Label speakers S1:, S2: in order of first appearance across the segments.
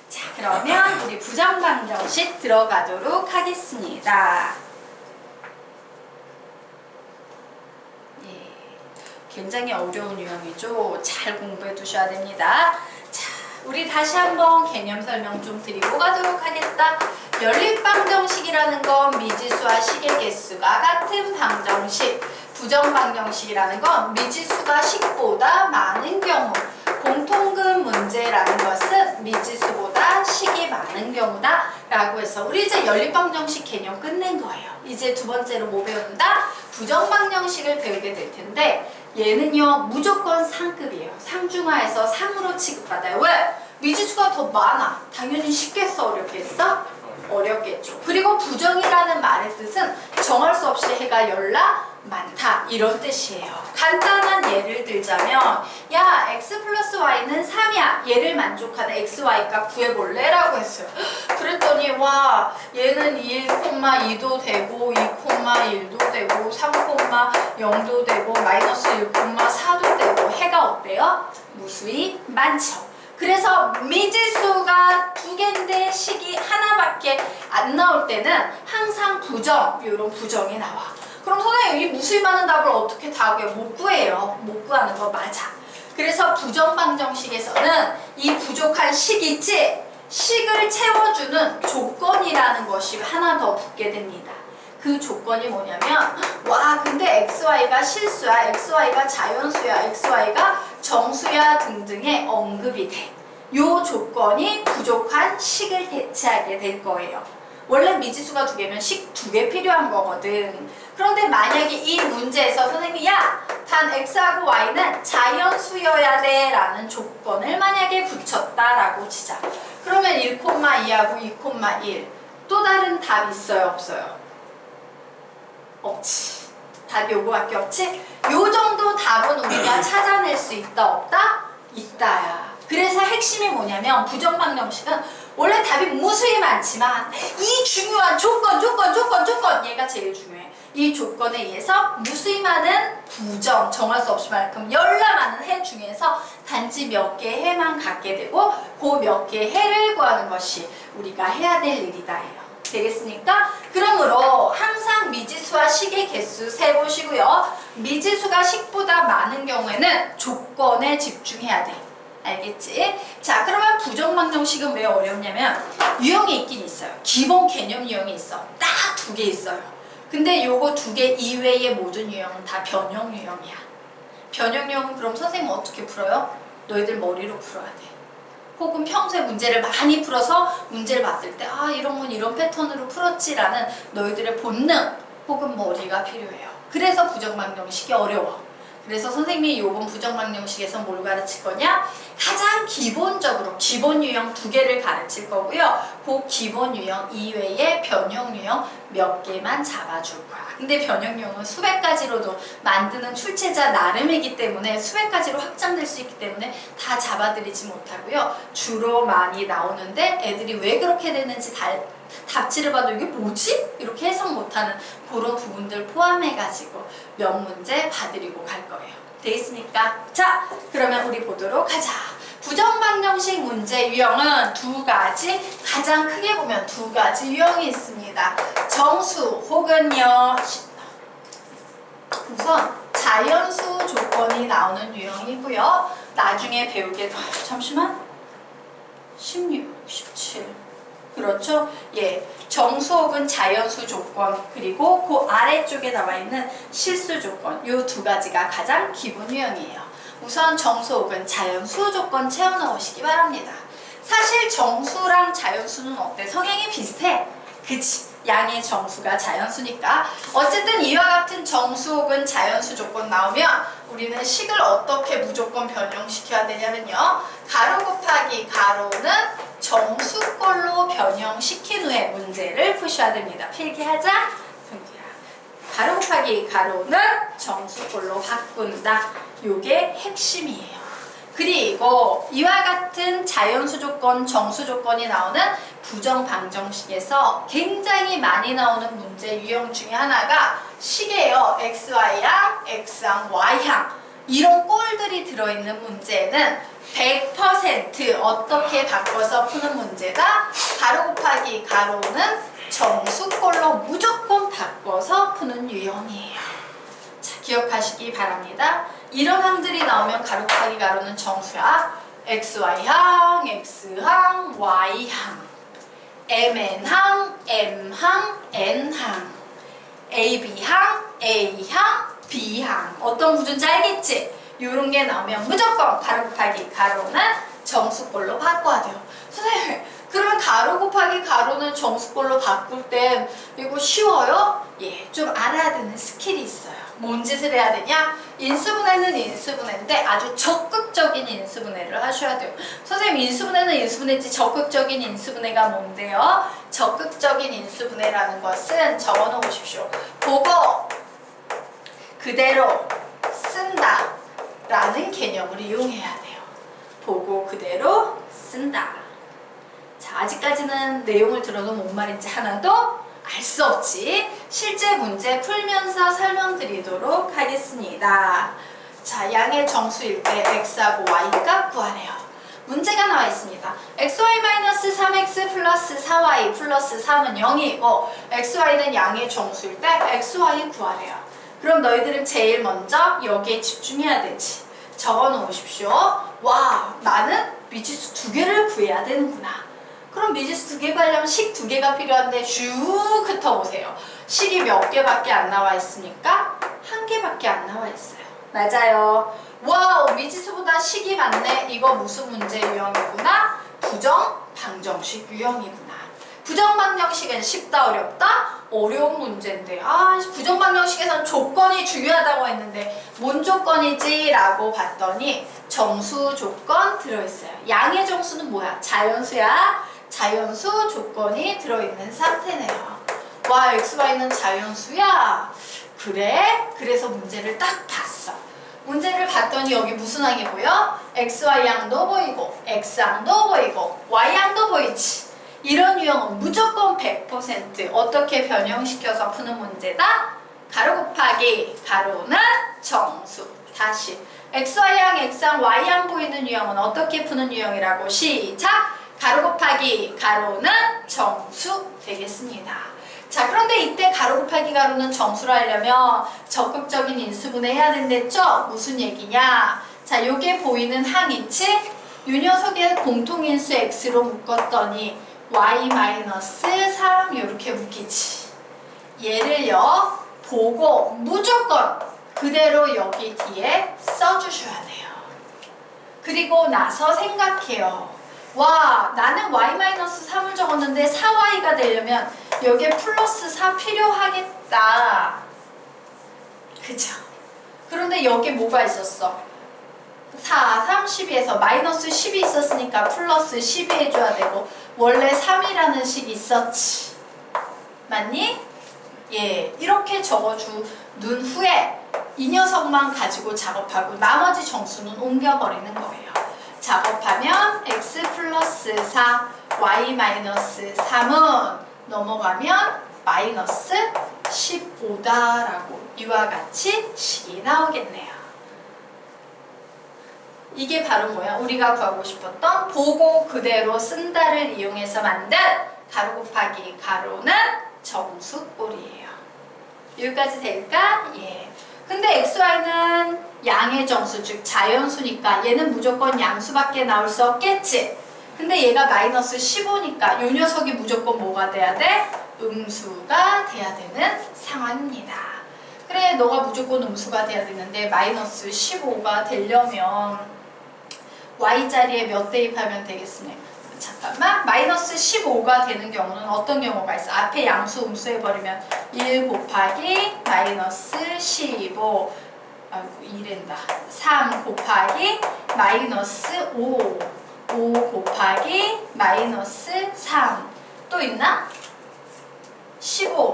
S1: 자, 그러면 우리 부정방정식 들어가도록 하겠습니다. 예, 굉장히 어려운 유형이죠. 잘 공부해 두셔야 됩니다. 자, 우리 다시 한번 개념 설명 좀 드리고 가도록 하겠다. 연립방정식이라는 건 미지수와 식의 개수가 같은 방정식, 부정방정식이라는 건 미지수가 식보다 많은 경우, 공통금 문제라는 것은 미지수보다 식이 많은 경우다 라고 해서 우리 이제 연립방정식 개념 끝낸 거예요. 이제 두 번째로 뭐 배운다? 부정방정식을 배우게 될 텐데 얘는요 무조건 상급이에요. 상중하에서 상으로 취급받아요. 왜? 미지수가 더 많아. 당연히 쉽겠어? 어렵겠어? 어렵겠죠. 그리고 부정이라는 말의 뜻은 정할 수 없이 해가 열나 많다 이런 뜻이에요. 간단한 예를 들자면 야 x 플러스 y는 3이야. 얘를 만족하는 x, y값 구해볼래? 라고 했어요. 그랬더니 와 얘는 1,2도 되고 2,1도 되고 3,0도 되고 마이너스 1,4도 되고 해가 어때요? 무수히 많죠. 그래서 미지수가 두 개인데 식이 하나밖에 안 나올 때는 항상 부정, 이런 부정이 나와. 그럼 선생님 이 무수히 많은 답을 어떻게 다 구해요? 못 구해요. 못 구하는 거 맞아. 그래서 부정방정식에서는 이 부족한 식 있지? 식을 채워주는 조건이라는 것이 하나 더 붙게 됩니다. 그 조건이 뭐냐면 와 근데 xy가 실수야, xy가 자연수야, xy가 정수야 등등의 언급이 돼. 요 조건이 부족한 식을 대체하게 될 거예요. 원래 미지수가 두 개면 식 두 개 필요한 거거든. 그런데 만약에 이 문제에서 선생님이 야 단 x하고 y는 자연수여야 돼 라는 조건을 만약에 붙였다라고 치자. 그러면 1,2하고 2,1 또 다른 답 있어요 없어요? 없지. 답이 요거밖에 없지? 요 정도 답은 우리가 찾아낼 수 있다 없다? 있다야. 그래서 핵심이 뭐냐면 부정방정식은 원래 답이 무수히 많지만 이 중요한 조건 얘가 제일 중요해. 이 조건에 의해서 무수히 많은 부정, 정할 수 없이 만큼 열나 많은 해 중에서 단지 몇 개 해만 갖게 되고 그 몇 개 해를 구하는 것이 우리가 해야 될 일이다예요. 되겠습니까? 그러므로 항상 미지수와 식의 개수 세보시고요. 미지수가 식보다 많은 경우에는 조건에 집중해야 돼. 알겠지? 자, 그러면 부정방정식은 왜 어렵냐면 유형이 있긴 있어요. 기본 개념 유형이 있어. 딱 두 개 있어요. 근데 요거 두 개 이외의 모든 유형은 다 변형 유형이야. 변형 유형은 그럼 선생님 어떻게 풀어요? 너희들 머리로 풀어야 돼. 혹은 평소에 문제를 많이 풀어서 문제를 봤을 때 아 이런 건 이런 패턴으로 풀었지라는 너희들의 본능 혹은 머리가 필요해요. 그래서 부정방정식이 어려워. 그래서 선생님이 요번 부정방정식에서 뭘 가르칠 거냐? 가장 기본적으로 기본 유형 두 개를 가르칠 거고요. 그 기본 유형 이외에 변형 유형 몇 개만 잡아줄 거야. 근데 변형 유형은 수백 가지로도 만드는 출제자 나름이기 때문에 수백 가지로 확장될 수 있기 때문에 다 잡아드리지 못하고요. 주로 많이 나오는데 애들이 왜 그렇게 됐는지 답지를 봐도 이게 뭐지? 이렇게 해석 못하는 그런 부분들 포함해가지고 몇 문제 봐드리고 갈 거예요. 되겠습니까? 자, 그러면 우리 보도록 하자. 부정방정식 문제 유형은 두 가지, 가장 크게 보면 두 가지 유형이 있습니다. 정수 혹은요 우선 자연수 조건이 나오는 유형이고요. 나중에 배우게 잠시만 16, 17 그렇죠? 예, 정수 혹은 자연수 조건 그리고 그 아래쪽에 나와 있는 실수 조건 이 두 가지가 가장 기본 유형이에요. 우선 정수 혹은 자연수 조건 채워 넣으시기 바랍니다. 사실 정수랑 자연수는 어때? 성향이 비슷해. 그치? 양의 정수가 자연수니까 어쨌든 이와 같은 정수 혹은 자연수 조건 나오면 우리는 식을 어떻게 무조건 변형시켜야 되냐면요. 가로 곱하기 가로는 정수꼴로 변형시킨 후에 문제를 푸셔야 됩니다. 필기하자. 가로 곱하기 가로는 정수꼴로 바꾼다. 요게 핵심이에요. 그리고 이와 같은 자연수 조건, 정수 조건이 나오는 부정방정식에서 굉장히 많이 나오는 문제 유형 중에 하나가 식이에요. XY랑 X항, Y항 이런 꼴들이 들어있는 문제는 100% 어떻게 바꿔서 푸는 문제다? 가로 곱하기 가로는 정수꼴로 무조건 바꿔서 푸는 유형이에요. 자, 기억하시기 바랍니다. 이런 항들이 나오면 가로 곱하기 가로는 정수야. XY항, X항, Y항, MN항, M항, N항, AB항, A항, B항. 어떤 구조인지 알겠지? 요런 게 나오면 무조건 가로 곱하기 가로는 정수꼴로 바꿔야 돼요. 선생님, 그러면 가로 곱하기 가로는 정수꼴로 바꿀 땐 이거 쉬워요? 예, 좀 알아야 되는 스킬이 있어요. 뭔 짓을 해야 되냐? 인수분해는 인수분해인데 아주 적극적인 인수분해를 하셔야 돼요. 선생님, 인수분해는 인수분해지 적극적인 인수분해가 뭔데요? 적극적인 인수분해라는 것은 적어놓으십시오. 보고 그대로 쓴다 라는 개념을 이용해야 돼요. 보고 그대로 쓴다. 자, 아직까지는 내용을 들어도 뭔 말인지 하나도 알 수 없지. 실제 문제 풀면서 설명드리도록 하겠습니다. 자, 양의 정수일 때 x하고 y 값 구하래요. 문제가 나와 있습니다. xy-3x 플러스 4y 플러스 3은 0이고 xy는 양의 정수일 때 xy 구하래요. 그럼 너희들은 제일 먼저 여기에 집중해야 되지. 적어 놓으십시오. 와, 나는 미지수 2개를 구해야 되는구나. 그럼 미지수 2개 구하려면 식 2개가 필요한데 쭉 흩어보세요. 식이 몇 개밖에 안 나와 있습니까? 1개밖에 안 나와 있어요. 맞아요. 와우, 미지수보다 식이 많네. 이거 무슨 문제 유형이구나? 부정방정식 유형이구나. 부정방정식은 쉽다 어렵다? 어려운 문제인데 부정방정식에서는 조건이 중요하다고 했는데 뭔 조건이지? 라고 봤더니 정수 조건 들어있어요. 양의 정수는 뭐야? 자연수야. 자연수 조건이 들어있는 상태네요. 와, XY는 자연수야? 그래? 그래서 문제를 딱 봤어. 문제를 봤더니 여기 무슨 항이 보여? XY항도 보이고 X항도 보이고 Y항도 보이지. 이런 유형은 무조건 100% 어떻게 변형시켜서 푸는 문제다? 가로 곱하기 가로는 정수. 다시 XY항, X항, Y항 보이는 유형은 어떻게 푸는 유형이라고? 시작! 가로 곱하기 가로는 정수 되겠습니다. 자, 그런데 이때 가로 곱하기 가로는 정수로 하려면 적극적인 인수분해 해야 된댔죠? 무슨 얘기냐? 자, 요게 보이는 항이지? 요 녀석의 공통인수 x로 묶었더니 y-3 이렇게 묶이지. 얘를요 보고 무조건 그대로 여기 뒤에 써주셔야 돼요. 그리고 나서 생각해요. 와, 나는 y-3을 적었는데 4y가 되려면 여기에 플러스 4 필요하겠다. 그죠? 그런데 여기 뭐가 있었어? 4, 3, 12에서 마이너스 10이 있었으니까 플러스 12 해줘야 되고 원래 3이라는 식이 있었지. 맞니? 예, 이렇게 적어준 후에 이 녀석만 가지고 작업하고 나머지 정수는 옮겨버리는 거예요. 작업하면 x 플러스 4, y 마이너스 3은 넘어가면 마이너스 15다라고 이와 같이 식이 나오겠네요. 이게 바로 뭐야? 우리가 구하고 싶었던 보고 그대로 쓴다를 이용해서 만든 가로 곱하기 가로는 정수꼴이에요. 여기까지 될까? 예. 근데 XY는 양의 정수, 즉 자연수니까 얘는 무조건 양수밖에 나올 수 없겠지? 근데 얘가 마이너스 15니까 이 녀석이 무조건 뭐가 돼야 돼? 음수가 돼야 되는 상황입니다. 그래, 너가 무조건 음수가 돼야 되는데 마이너스 15가 되려면 y자리에 몇 대입하면 되겠습니까? 잠깐만, 마이너스 15가 되는 경우는 어떤 경우가 있어? 앞에 양수 음수해버리면 1 곱하기 마이너스 15 아이고 2랜다 3 곱하기 마이너스 5 곱하기 마이너스 3 또 있나? 15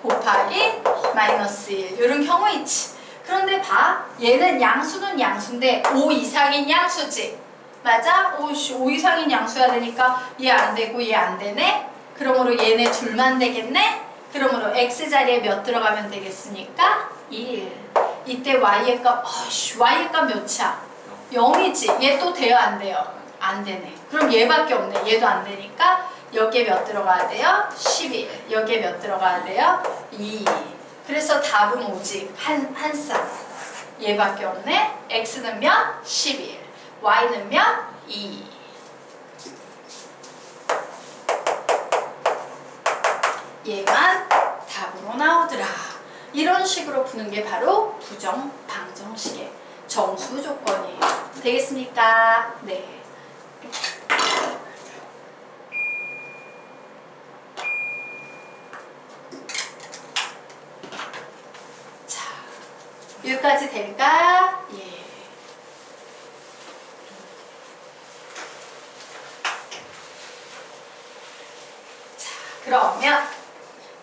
S1: 곱하기 마이너스 1 이런 경우 있지. 그런데 봐, 얘는 양수는 양수인데 5 이상인 양수지. 맞아? 5 이상인 양수야 되니까 얘 안 되고 얘 안 되네? 그러므로 얘네 둘만 되겠네? 그러므로 x자리에 몇 들어가면 되겠습니까? 1. 이때 y의 값, y의 값 몇이야? 0이지. 얘 또 돼요? 안 돼요? 안 되네. 그럼 얘밖에 없네. 얘도 안 되니까 여기에 몇 들어가야 돼요? 11. 여기에 몇 들어가야 돼요? 2. 그래서 답은 오직 한 쌍. 얘밖에 없네. x는 몇? 11. y는 몇? 2. 얘만 답으로 나오더라. 이런 식으로 푸는 게 바로 부정 방정식의 정수 조건이에요. 되겠습니까? 네. 자, 여기까지 될까? 예. 자, 그러면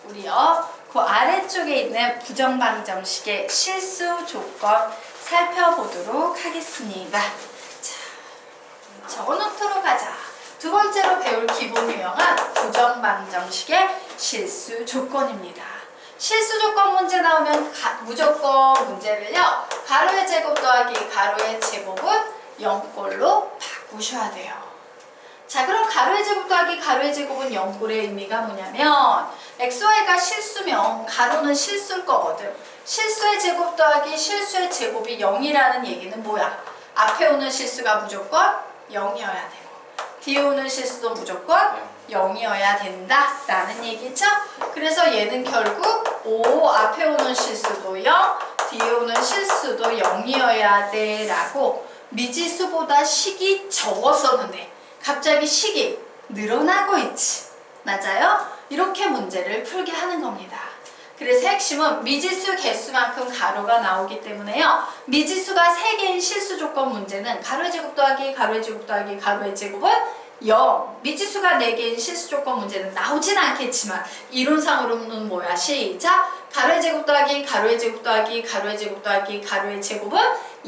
S1: 우리요, 그 아래쪽에 있는 부정방정식의 실수 조건 살펴보도록 하겠습니다. 자, 적어놓도록 하자. 두 번째로 배울 기본 유형은 부정방정식의 실수 조건입니다. 실수 조건 문제 나오면 무조건 문제를요, 가로의 제곱 더하기 가로의 제곱은 0꼴로 바꾸셔야 돼요. 자, 그럼 가로의 제곱 더하기 가로의 제곱은 0꼴의 의미가 뭐냐면 xy가 실수면 가로는 실수일 거거든. 실수의 제곱 더하기 실수의 제곱이 0이라는 얘기는 뭐야? 앞에 오는 실수가 무조건 0이어야 되고 뒤에 오는 실수도 무조건 0이어야 된다 라는 얘기죠. 그래서 얘는 결국 앞에 오는 실수도 0, 뒤에 오는 실수도 0이어야 돼 라고 미지수보다 식이 적었었는데 갑자기 식이 늘어나고 있지. 맞아요? 이렇게 문제를 풀게 하는 겁니다. 그래서 핵심은 미지수 개수만큼 가로가 나오기 때문에요. 미지수가 3개인 실수 조건 문제는 가로의 제곱 더하기 가로의 제곱 더하기 가로의 제곱은 0. 미지수가 4개인 실수 조건 문제는 나오진 않겠지만 이론상으로는 뭐야? 시작! 가로의 제곱 더하기 가로의 제곱 더하기 가로의 제곱 더하기 가로의 제곱은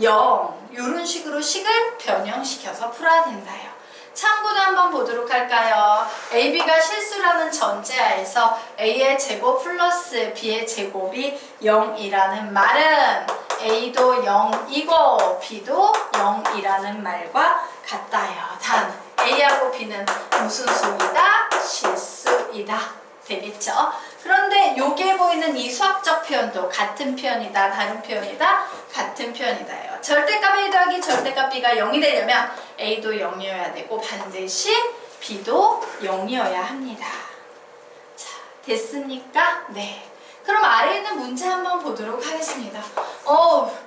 S1: 0. 이런 식으로 식을 변형시켜서 풀어야 된다요. 참고도 한번 보도록 할까요? AB가 실수라는 전제하에서 A의 제곱 플러스 B의 제곱이 0이라는 말은 A도 0이고 B도 0이라는 말과 같다요. 단 A하고 B는 무슨 수이다? 실수이다. 되겠죠? 그런데 여기에 보이는 이 수학적 표현도 같은 표현이다, 다른 표현이다? 같은 표현이다요. 절대값 A 더하기 절대값 B가 0이 되려면 A도 0이어야 되고 반드시 B도 0이어야 합니다. 자, 됐습니까? 네. 그럼 아래에 있는 문제 한번 보도록 하겠습니다.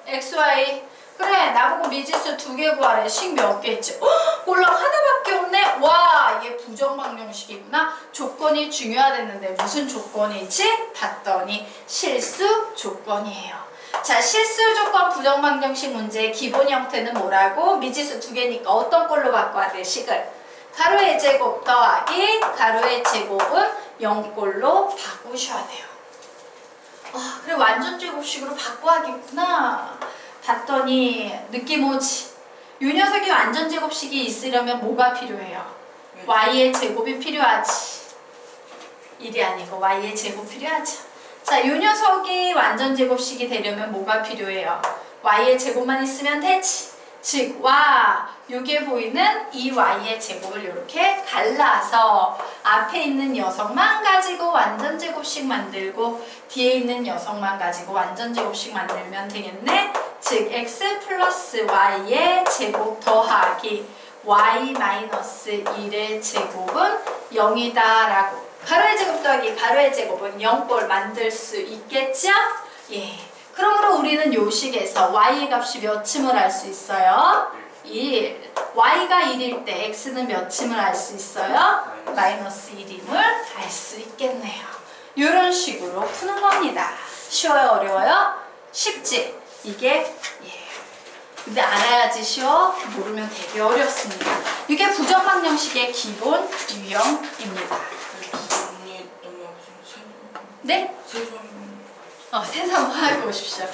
S1: XY 그래, 나보고 미지수 2개 구하래. 식 몇 개 있지? 꼴랑 하나밖에 없네? 와, 이게 부정방정식이구나. 조건이 중요하댔는데 무슨 조건이지? 봤더니 실수 조건이에요. 자, 실수 조건 부정방정식 문제의 기본 형태는 뭐라고? 미지수 2개니까 어떤 꼴로 바꿔야 돼, 식을? 가로의 제곱 더하기 가로의 제곱은 0꼴로 바꾸셔야 돼요. 그래, 완전 제곱식으로 바꿔야겠구나. 봤더니 느낌 오지? 이 녀석이 완전 제곱식이 있으려면 뭐가 필요해요? y의 제곱이 필요하지. 1이 아니고 y의 제곱 필요하죠. 자, 이 녀석이 완전 제곱식이 되려면 뭐가 필요해요? y의 제곱만 있으면 되지. 즉, 여기에 보이는 이 y의 제곱을 이렇게 갈라서 앞에 있는 녀석만 가지고 완전 제곱식 만들고 뒤에 있는 녀석만 가지고 완전 제곱식 만들면 되겠네. 즉, x 플러스 y의 제곱 더하기 y 마이너스 1의 제곱은 0이다 라고 가로의 제곱 더하기 가로의 제곱은 0꼴 만들 수 있겠죠? 예. 그러므로 우리는 요 식에서 y의 값이 몇침을 알 수 있어요? 1. y가 1일 때 x는 몇침을 알 수 있어요? 마이너스 1임을 알 수 있겠네요. 이런 식으로 푸는 겁니다. 쉬워요? 어려워요? 쉽지? 이게 근데 알아야지 쉬워? 모르면 되게 어렵습니다. 이게 부정방정식의 기본 유형입니다. 네? 세수 한번 하고 오십시오.